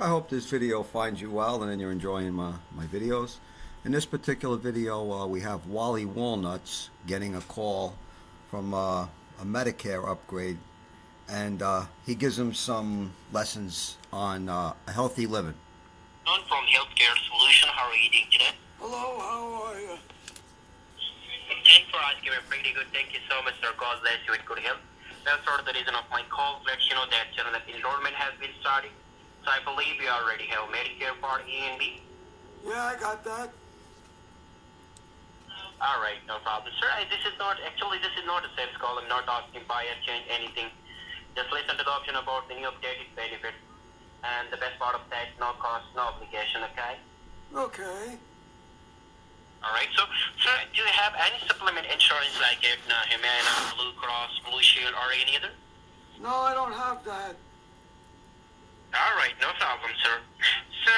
I hope this video finds you well and you're enjoying my videos. In this particular video, we have Wally Walnuts getting a call from a Medicare upgrade, and he gives him some lessons on a healthy living. From Healthcare Solution. How are you doing today? Hello, how are you? Thanks for asking. We're pretty good. Thank you so much, sir. God bless you with good health. That's sort of the reason of my call. Let you know that that enrollment has been starting. So I believe you already have Medicare Part A and B. Yeah, I got that. All right, no problem, sir. This is not a sales call. I'm not asking buy or change anything. Just listen to the option about the new updated benefits. And the best part of that, no cost, no obligation, okay? Okay. All right, so, sir, do you have any supplement insurance like Humana, Blue Cross, Blue Shield, or any other? No, I don't have that. All right, no problem, sir. Sir,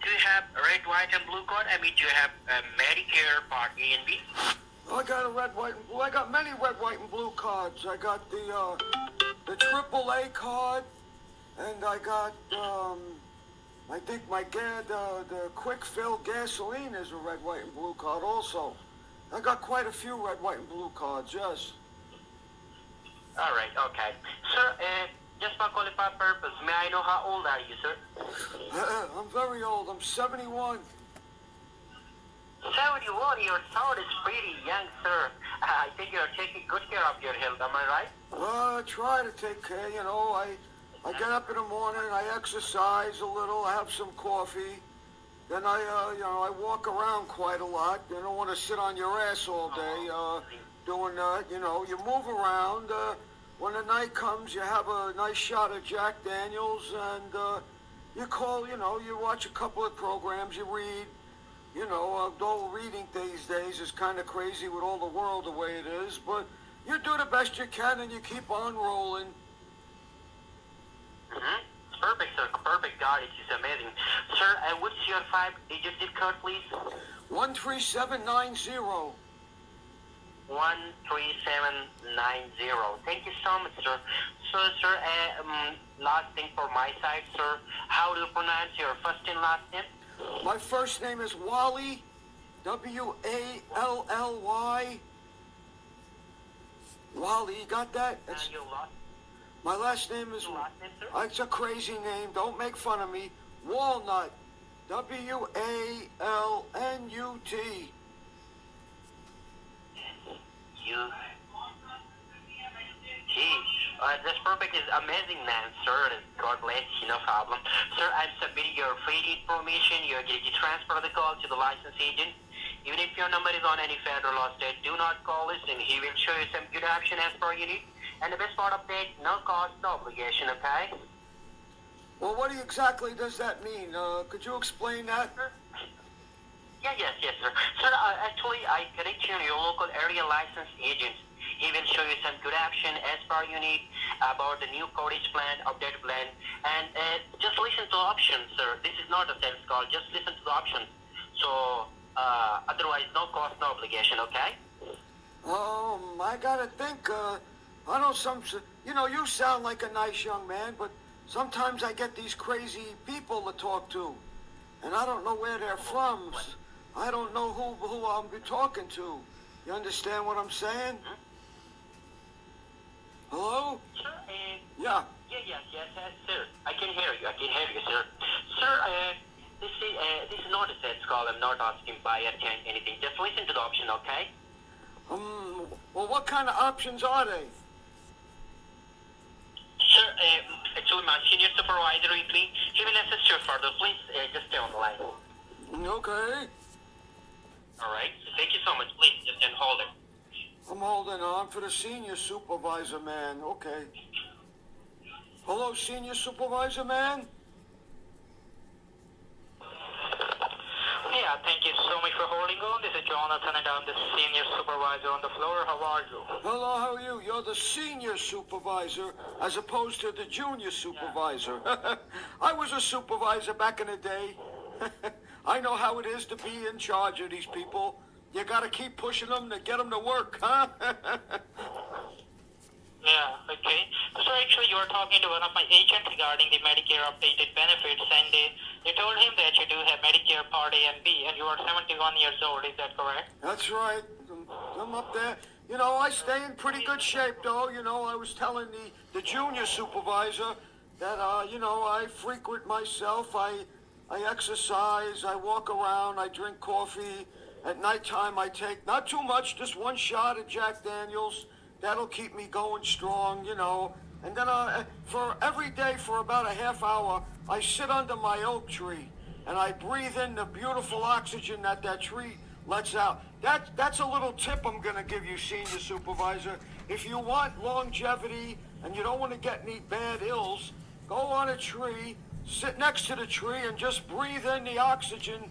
do you have red, white, and blue card? I mean, do you have Medicare Part A and B? I got a red, white, and blue. I got many red, white, and blue cards. I got the AAA card, and I got I think the quick fill gasoline is a red, white, and blue card also. I got quite a few red, white, and blue cards. Yes. All right, okay. Sir, just for qualified purpose, may I know how old are you, sir? I'm very old. I'm 71. 71, your sound is pretty young, sir. I think you're taking good care of your health, am I right? I try to take care. I get up in the morning. I exercise a little. I have some coffee. Then I walk around quite a lot. You don't want to sit on your ass all day doing that. You move around. When the night comes, you have a nice shot of Jack Daniels, and you watch a couple of programs, you read. Though reading these days is kind of crazy with all the world the way it is, but you do the best you can and you keep on rolling. Mm-hmm. Perfect, sir. Perfect. God, it is amazing. Sir, what's your 5-digit zip code, please? 13790. 13790. Thank you so much, sir. So, sir, last thing for my side, sir. How do you pronounce your first and last name? My first name is Wally, Wally. Wally, you got that? Your last, My last name is... last name, sir? It's a crazy name. Don't make fun of me. Walnut. Walnut. You... Gee, this perfect is amazing, man, sir. God bless you, no problem. Sir, I'm submitting your free information. You're going to transfer the call to the license agent. Even if your number is on any federal or state, do not call us, and he will show you some good option as per you need. And the best part of that, no cost, no obligation, okay? Well, what exactly does that mean? Could you explain that? Yes, sir. Sir, actually, I connect you to your local area licensed agent. He will show you some good action as per you need about the new cottage plan, updated plan, and just listen to the options, sir. This is not a sales call. Just listen to the options. So, otherwise, no cost, no obligation, okay? I gotta think. I know you sound like a nice young man, but sometimes I get these crazy people to talk to, and I don't know where they're from. I don't know who I'll be talking to. You understand what I'm saying? Mm-hmm. Hello? Sir, Yeah. Yes, sir. I can hear you, sir. Sir, this is not a sales call. I'm not asking buy or change anything. Just listen to the option, okay? Well, what kind of options are they? Sir, actually, my senior supervisor with me. He will assist you further. Please, just stay on the line. Okay. All right. Thank you so much. Please, just hold it. I'm holding on for the senior supervisor man. Okay. Hello, senior supervisor man? Yeah, thank you so much for holding on. This is Jonathan, and I'm the senior supervisor on the floor. How are you? Hello, how are you? You're the senior supervisor as opposed to the junior supervisor. I was a supervisor back in the day. I know how it is to be in charge of these people. You gotta keep pushing them to get them to work, huh? Yeah, okay. So actually, you were talking to one of my agents regarding the Medicare updated benefits, and they told him that you do have Medicare Part A and B, and you are 71 years old. Is that correct? That's right. I'm up there. You know, I stay in pretty good shape, though. You know, I was telling the junior supervisor that, you know, I frequent myself. I exercise. I walk around. I drink coffee. At nighttime, I take not too much, just one shot of Jack Daniels. That'll keep me going strong, you know. And then for every day for about a half hour, I sit under my oak tree and I breathe in the beautiful oxygen that tree lets out. That's a little tip I'm going to give you, senior supervisor. If you want longevity and you don't want to get any bad ills, go on a tree, sit next to the tree, and just breathe in the oxygen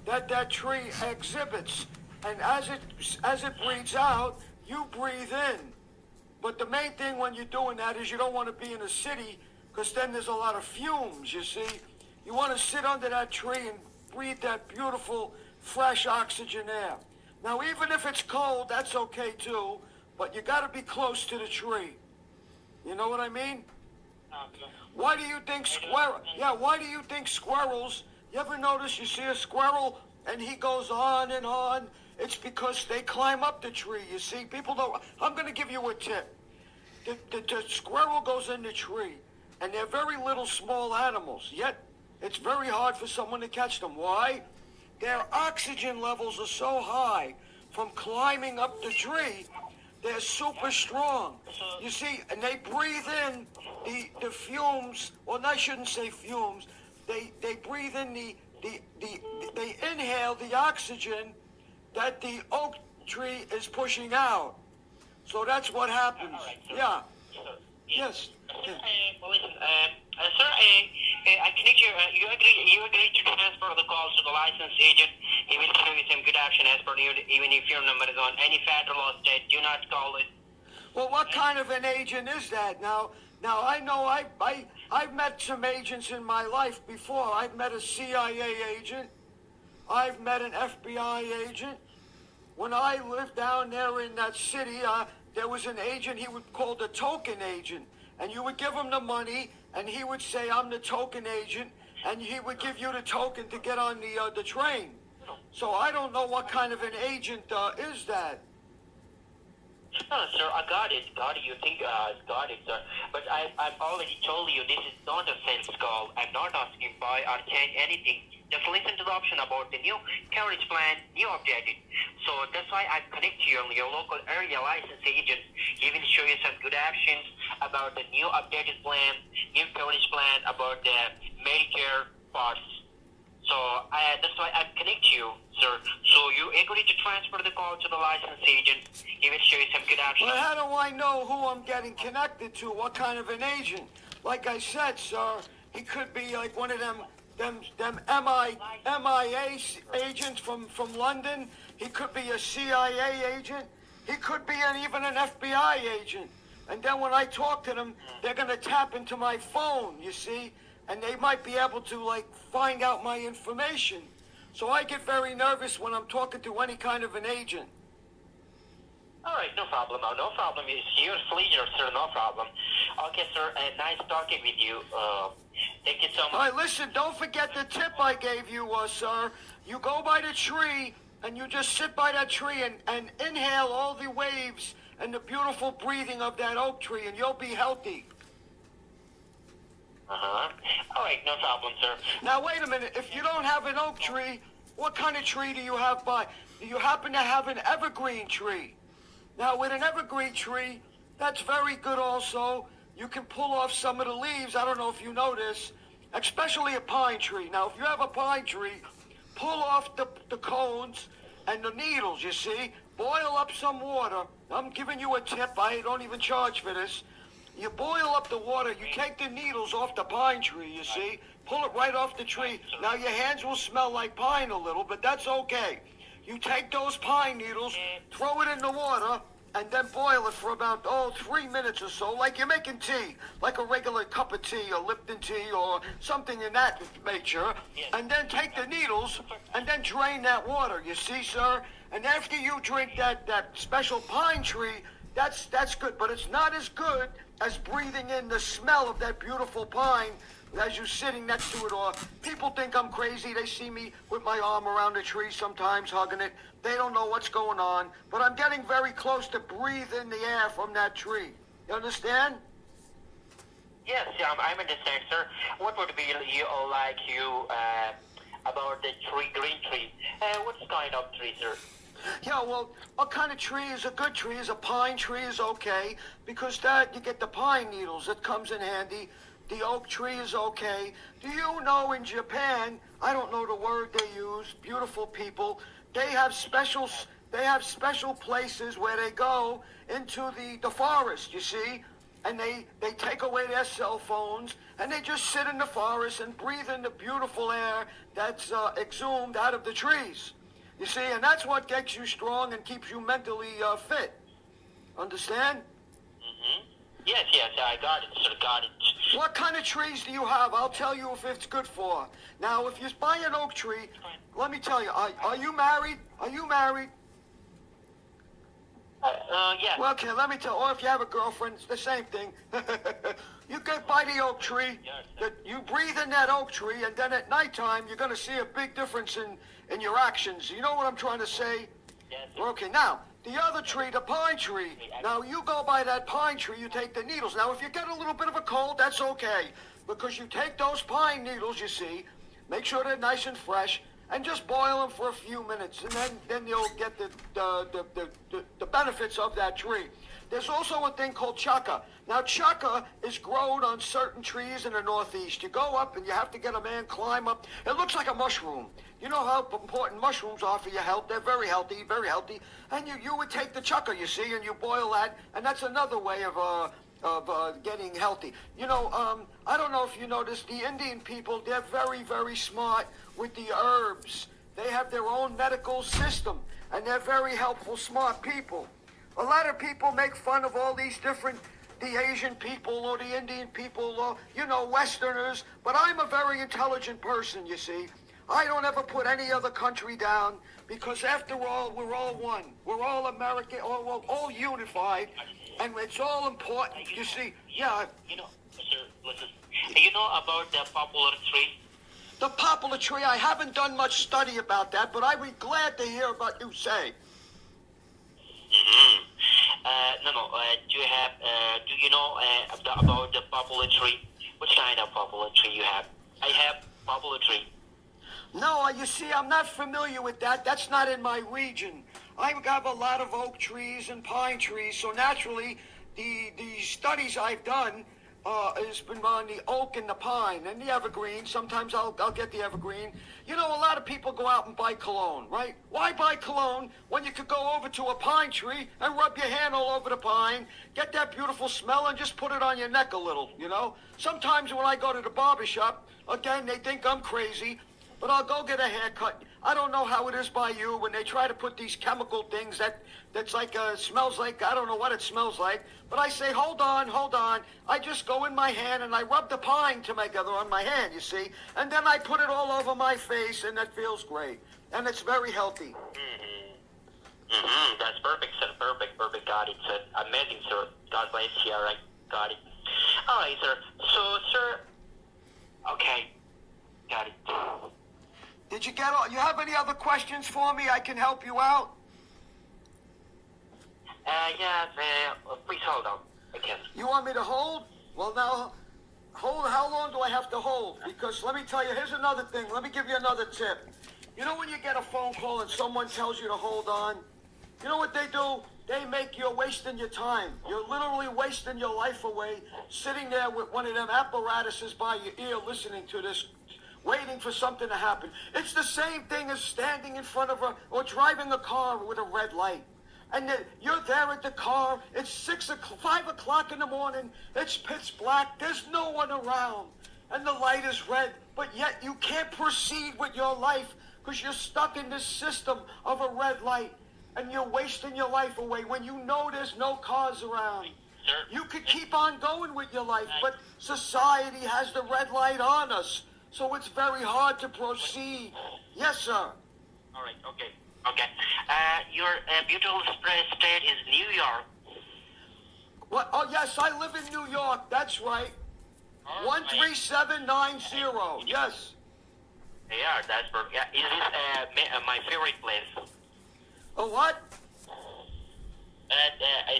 that tree exhibits. And as it breathes out, you breathe in. But the main thing when you're doing that is you don't want to be in a city, because then there's a lot of fumes, you see. You want to sit under that tree and breathe that beautiful, fresh oxygen air. Now, even if it's cold, that's okay too, but you got to be close to the tree. You know what I mean? Okay. Why do you think why do you think squirrels, you ever notice you see a squirrel and he goes on and on? It's because they climb up the tree, you see. People don't, I'm going to give you a tip. The squirrel goes in the tree, and they're very little small animals, yet it's very hard for someone to catch them. Why? Their oxygen levels are so high from climbing up the tree, they're super strong. You see, and they breathe in the fumes, well, I shouldn't say fumes, they breathe in they inhale the oxygen that the oak tree is pushing out. So that's what happens. All right, Yeah. Yes. Yeah. Well, listen, sir, I think you agree to transfer the calls to the licensed agent. He will show you some good action as per you, even if your number is on any federal or state. Do not call it. Well, what kind of an agent is that? Now I know I've met some agents in my life before. I've met a CIA agent. I've met an FBI agent. When I lived down there in that city, there was an agent he would call the token agent. And you would give him the money, and he would say, I'm the token agent, and he would give you the token to get on the train. So I don't know what kind of an agent is that. No, sir, I got it. You think got it, sir. But I've already told you this is not a sales call. I'm not asking buy or change anything. Just listen to the option about the new coverage plan, new updated. So that's why I connect you on your local area licensed agent. He will show you some good options about the new updated plan, new coverage plan, about the Medicare parts. So that's why I connect you, sir. So you agree to transfer the call to the licensed agent. He will show you some good options. Well, how do I know who I'm getting connected to? What kind of an agent? Like I said, sir, he could be like one of them MIA agents from London. He could be a CIA agent. He could be even an FBI agent. And then when I talk to them, they're going to tap into my phone, you see, and they might be able to, like, find out my information. So I get very nervous when I'm talking to any kind of an agent. All right, no problem. No problem. It's your pleasure, sir. No problem. Okay, sir. Nice talking with you. Thank you so much. All right, listen, don't forget the tip I gave you, sir. You go by the tree, and you just sit by that tree and inhale all the waves and the beautiful breathing of that oak tree, and you'll be healthy. Uh-huh. All right, no problem, sir. Now, wait a minute. If you don't have an oak tree, what kind of tree do you have by? Do you happen to have an evergreen tree? Now, with an evergreen tree, that's very good also. You can pull off some of the leaves. I don't know if you know this, especially a pine tree. Now, if you have a pine tree, pull off the cones and the needles, you see. Boil up some water. I'm giving you a tip. I don't even charge for this. You boil up the water. You take the needles off the pine tree, you see. Pull it right off the tree. Now, your hands will smell like pine a little, but that's okay. You take those pine needles, throw it in the water, and then boil it for about, 3 minutes or so, like you're making tea, like a regular cup of tea or Lipton tea or something in that nature, and then take the needles and then drain that water, you see, sir? And after you drink that special pine tree That's good, but it's not as good as breathing in the smell of that beautiful pine as you're sitting next to it. Or people think I'm crazy. They see me with my arm around a tree sometimes hugging it. They don't know what's going on, but I'm getting very close to breathe in the air from that tree. You understand? Yes, yeah, I understand, sir. What would be about the green tree? What kind of tree, sir? Yeah, well, what kind of tree is a good tree? Is a pine tree is okay, because that you get the pine needles. It comes in handy. The oak tree is okay. Do you know in Japan, I don't know the word they use, beautiful people, they have special places where they go into the forest, you see, and they take away their cell phones, and they just sit in the forest and breathe in the beautiful air that's exhumed out of the trees. You see, and that's what gets you strong and keeps you mentally fit. Understand? Mm-hmm. Yes, I got it, sir, got it. What kind of trees do you have? I'll tell you if it's good for. Now, if you buy an oak tree, let me tell you, are you married? Are you married? Yeah. Well, okay, let me tell you, or if you have a girlfriend, it's the same thing. You can buy the oak tree, you breathe in that oak tree, and then at nighttime, you're going to see a big difference in your actions. You know what I'm trying to say? Yes. Okay, now, the other tree, the pine tree. Now, you go by that pine tree, you take the needles. Now, if you get a little bit of a cold, that's okay, because you take those pine needles, you see, make sure they're nice and fresh, and just boil them for a few minutes, and then you'll get the benefits of that tree. There's also a thing called chaka. Now, chaka is grown on certain trees in the Northeast. You go up and you have to get a man climb up. It looks like a mushroom. You know how important mushrooms are for your health. They're very healthy, very healthy. And you would take the chaka, you see, and you boil that, and that's another way of getting healthy. You know, I don't know if you noticed, the Indian people, they're very, very smart with the herbs. They have their own medical system, and they're very helpful, smart people. A lot of people make fun of all these different, the Asian people or the Indian people or, you know, Westerners, but I'm a very intelligent person, you see. I don't ever put any other country down, because after all, we're all one. We're all American, all unified, and it's all important, you see. Yeah. You know, sir, listen. You know about the poplar tree? The poplar tree, I haven't done much study about that, but I'd be glad to hear about you say. Mm-hmm. Do you know about the poplar tree? Which kind of poplar tree you have? I have poplar tree. No, you see, I'm not familiar with that. That's not in my region. I have a lot of oak trees and pine trees, so naturally, the studies I've done has been on the oak and the pine and the evergreen. Sometimes I'll get the evergreen. You know, a lot of people go out and buy cologne, right? Why buy cologne when you could go over to a pine tree and rub your hand all over the pine, get that beautiful smell, and just put it on your neck a little, you know? Sometimes when I go to the barber shop, again, they think I'm crazy, but I'll go get a haircut. I don't know how it is by you when they try to put these chemical things that's like, smells like, I don't know what it smells like, but I say, hold on. I just go in my hand and I rub the pine together on my hand, you see, and then I put it all over my face, and that feels great, and it's very healthy. That's perfect, sir. Perfect. Got it, sir. Amazing, sir. God bless you. All right. Got it. All right, sir. So, sir. Okay. Got it. Did you get all? You have any other questions for me? I can help you out. Please hold on. Again. You want me to hold? Well, now, hold. How long do I have to hold? Because let me tell you, here's another thing. Let me give you another tip. You know when you get a phone call and someone tells you to hold on? You know what they do? They make you wasting your time. You're literally wasting your life away, sitting there with one of them apparatuses by your ear, listening to this, waiting for something to happen. It's the same thing as standing in front of or driving a car with a red light. And you're there at the car, it's 5 o'clock in the morning, it's pitch black, there's no one around, and the light is red, but yet you can't proceed with your life because you're stuck in this system of a red light, and you're wasting your life away when you know there's no cars around. You could keep on going with your life, but society has the red light on us, so it's very hard to proceed. Yes, sir. All right, okay. Your beautiful state is New York. What? Oh, yes, I live in New York. That's right. 13790. Yes. Yeah, that's perfect. Yeah, is this my favorite place? A what?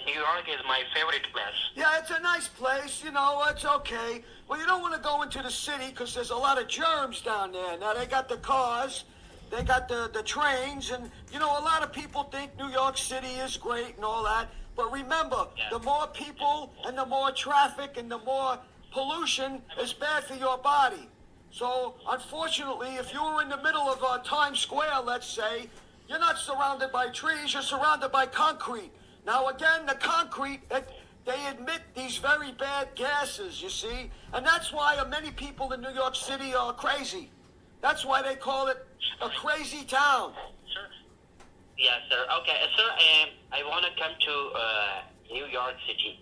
New York is my favorite place. Yeah, it's a nice place. You know, it's okay. Well, you don't want to go into the city because there's a lot of germs down there. Now, they got the cars, they got the trains, and, you know, a lot of people think New York City is great and all that. But remember, the more people and the more traffic and the more pollution is bad for your body. So, unfortunately, if you were in the middle of Times Square, let's say, you're not surrounded by trees, you're surrounded by concrete. Now, again, the concrete, they emit these very bad gases, you see, and that's why many people in New York City are crazy. That's why they call it a crazy town. Sir? Yes, sir. Okay, sir, I want to come to New York City.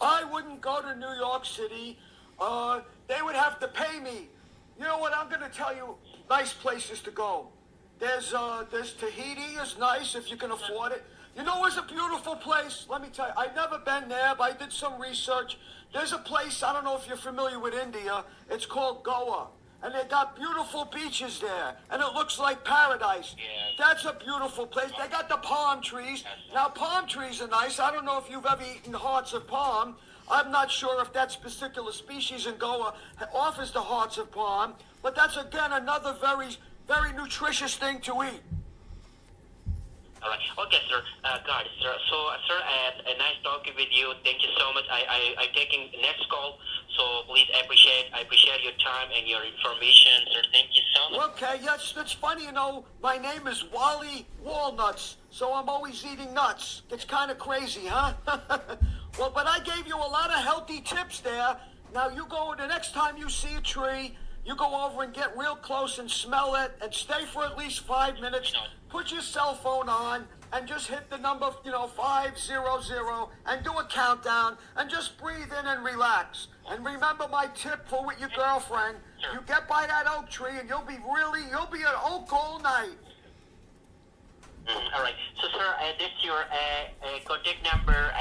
I wouldn't go to New York City. They would have to pay me. You know what? I'm going to tell you nice places to go. There's Tahiti is nice if you can afford it. You know, it's a beautiful place. Let me tell you, I've never been there, but I did some research. There's a place, I don't know if you're familiar with India. It's called Goa. And they got beautiful beaches there. And it looks like paradise. Yes. That's a beautiful place. They got the palm trees. Now, palm trees are nice. I don't know if you've ever eaten hearts of palm. I'm not sure if that particular species in Goa offers the hearts of palm. But that's, again, another very, very nutritious thing to eat. All right. Okay, sir. Got it, sir. So, sir, a nice talking with you. Thank you so much. I'm taking the next call. So, please I appreciate your time and your information, sir. Thank you so much. Okay, yes, it's funny, you know, my name is Wally Walnuts, so I'm always eating nuts. It's kind of crazy, huh? Well, but I gave you a lot of healthy tips there. Now, you go, the next time you see a tree, you go over and get real close and smell it and stay for at least 5 minutes. Put your cell phone on and just hit the number, 500 and do a countdown and just breathe in and relax. And remember my tip for with your girlfriend. You get by that oak tree and you'll be an oak all night. All right. So, sir, this is your contact number,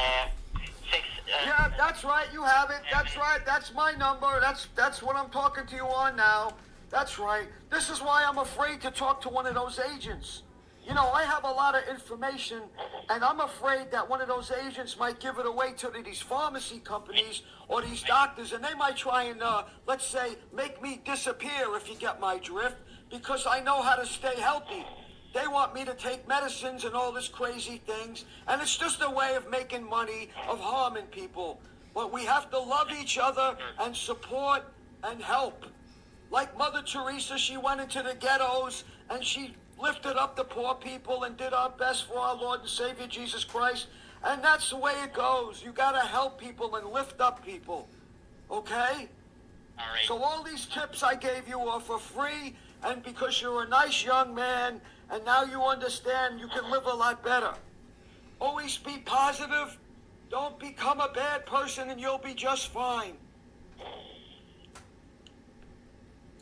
6... Yeah, that's right. You have it. That's right. That's my number. That's what I'm talking to you on now. That's right. This is why I'm afraid to talk to one of those agents. You know, I have a lot of information, and I'm afraid that one of those agents might give it away to these pharmacy companies or these doctors, and they might try and, let's say, make me disappear, if you get my drift, because I know how to stay healthy. They want me to take medicines and all this crazy things, and it's just a way of making money, of harming people. But we have to love each other and support and help. Like Mother Teresa, she went into the ghettos, and she lifted up the poor people and did our best for our Lord and Savior Jesus Christ. And that's the way it goes. You got to help people and lift up people. Okay? All right. So all these tips I gave you are for free, and because you're a nice young man, and now you understand you can live a lot better. Always be positive. Don't become a bad person, and you'll be just fine.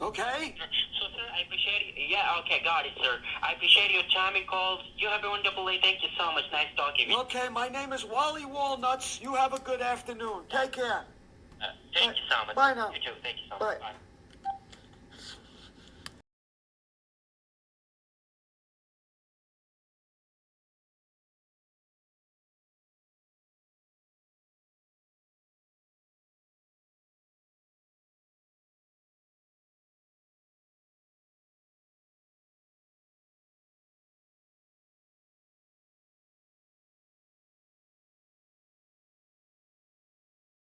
Okay? So, sir, I appreciate it. Yeah, okay, got it, sir. I appreciate your time and calls. You have a wonderful day. Thank you so much. Nice talking with you. Okay, my name is Wally Walnuts. You have a good afternoon. Take care. Thank you so much. Bye now. You too. Thank you so Bye. much. Bye.